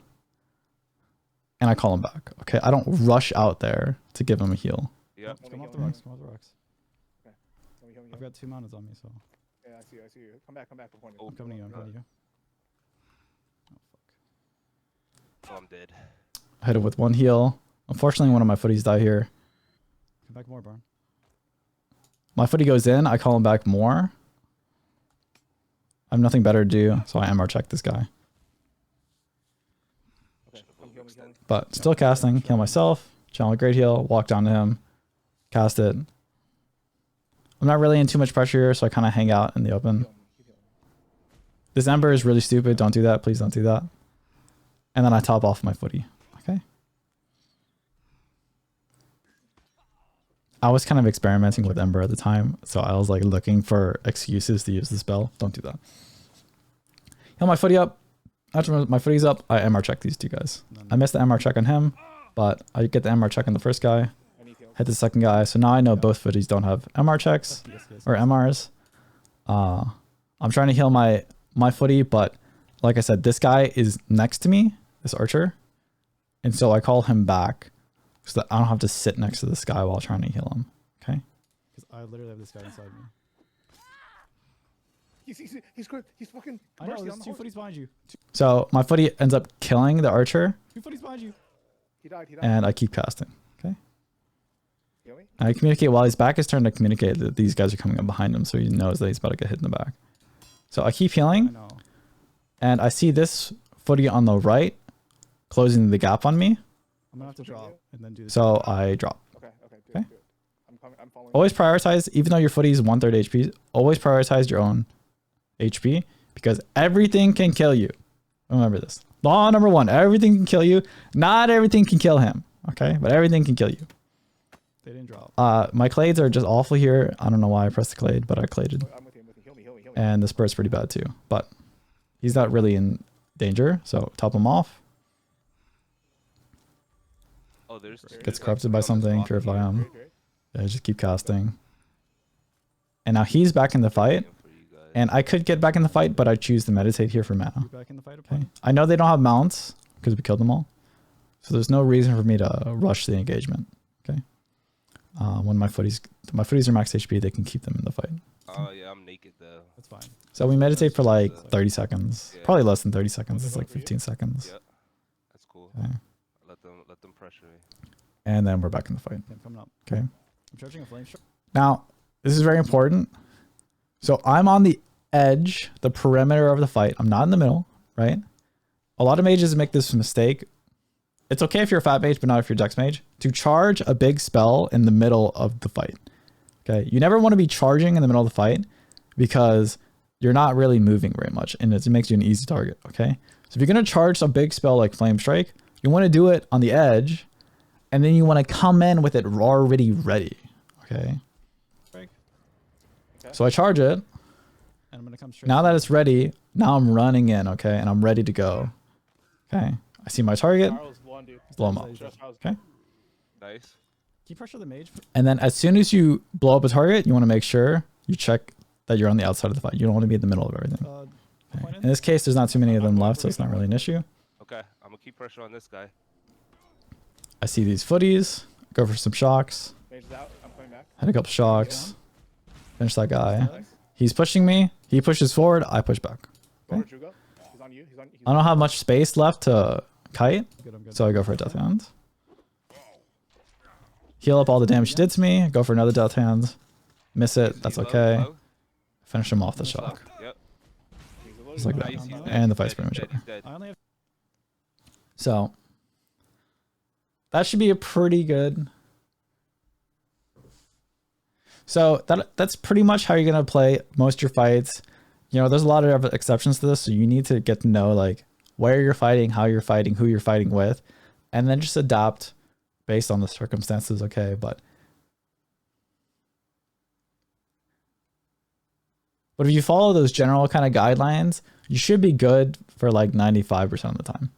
and I call him back. Okay, I don't rush out there to give him a heal. Yep. Come off the rocks. Come off the rocks. Okay. I've got 2 manas on me, so Yeah, I see you. I see you. Come back. Come back. I'm pointing. Oh, I'm coming to you. I'm coming to you. Oh fuck. Oh, I'm dead. I hit him with 1 heal. Unfortunately, one of my footies die here. Come back more, Barn. My footy goes in. I call him back more. I have nothing better to do, so I MR check this guy. Okay. Come heal me. Heal me. But still casting. Heal myself. Channel a great heal. Walk down to him. Cast it. I'm not really in too much pressure here, so I kind of hang out in the open. Heal me. Keep healing me. This Ember is really stupid. Don't do that. Please don't do that. And then I top off my footy. Okay. I was kind of experimenting with Ember at the time, so I was like looking for excuses to use the spell. Don't do that. Heal my footy up. After my footy's up, I MR check these 2 guys. I missed the MR check on him, but I get the MR check on the first guy. I need heal. Hit the second guy. So now I know both footies don't have MR checks or MRs. I'm trying to heal my footy, but like I said, this guy is next to me, this archer. And so I call him back so that I don't have to sit next to this guy while trying to heal him. Okay. Because I literally have this guy inside me. He's good. He's fucking. I know, mercy there's on the 2 horse. footies behind you. So my footy ends up killing the archer 2 footies behind you. He died. He died. and I keep casting. Okay. Heal me. I communicate while he's back his turn to communicate that these guys are coming up behind him, so he knows that he's about to get hit in the back. So I keep I healing, know. and I see this footy on the right closing the gap on me, I'm gonna have to drop and then do this. so I drop. Okay. Okay. Do Okay. it. Do it. I'm coming. I'm following. Always prioritize, even though your footy is 1/3 HP, always prioritize your own HP, because everything can kill you. Remember this. Law number 1, everything can kill you. Not everything can kill him, okay? But everything can kill you. They didn't drop. My clades are just awful here. I don't know why I pressed the clade, but I claded. I'm with you. I'm with you. Heal me. Heal me. Heal me. And the spurt's pretty bad too, but he's not really in danger, so top him off. Oh, there's Gets corrupted by something, purify him. Great, great. Yeah, just keep casting. And now he's back in the fight, and I could get back in the fight, but I choose to meditate here for mana. You back in the fight, Okay. opponent? I know they don't have mounts because we killed them all, so there's no reason for me to rush the engagement. Okay. When my footies are max HP, they can keep them in the fight. Oh yeah, I'm naked though. That's fine. So we meditate for like 30 seconds, Yeah. probably less than 30 seconds. It's like 15 seconds. Yep. That's cool. Okay. Let them pressure me. And then we're back in the fight. Okay, I'm coming up. Okay. I'm charging a flame shot. Now, this is very important. So I'm on the edge, the perimeter of the fight. I'm not in the middle, right? A lot of mages make this mistake. It's okay if you're a fat mage, but not if you're dex mage, to charge a big spell in the middle of the fight. Okay. You never want to be charging in the middle of the fight because you're not really moving very much and it makes you an easy target. Okay. So if you're going to charge a big spell like Flame Strike, you want to do it on the edge and then you want to come in with it already ready. Okay. So I charge it. And I'm gonna come straight. Now that it's ready, now I'm running in, okay? And I'm ready to go. Okay. I see my target, Charles one, dude. blow him up. Just Charles. Okay. Nice. Can you pressure the mage? And then as soon as you blow up a target, you want to make sure you check that you're on the outside of the fight. You don't want to be in the middle of everything. Okay. In this case, there's not too many of them left, so it's not really an issue. Okay, I'm gonna keep pressure on this guy. I see these footies, go for some shocks, Mage is out. I'm coming back. hit a couple shocks, finish that guy. Nice. He's pushing me, he pushes forward, I push back. Go for Jugo. He's on you. He's on. He's I don't have much space left to kite, Good, I'm good. so I go for a death hand. Heal up all the damage he did to me, go for another death hand. Miss it, that's He's low, okay. low. Finish him off the shock. Yep. He's a little Just like bit that. Nice, he's dead, And the he's fight's dead, pretty much he's dead, I only have. So that should be a pretty good. So that's pretty much how you're gonna play most of your fights. You know, there's a lot of exceptions to this, so you need to get to know like where you're fighting, how you're fighting, who you're fighting with, and then just adapt based on the circumstances. Okay, but if you follow those general kind of guidelines, you should be good for like 95% of the time.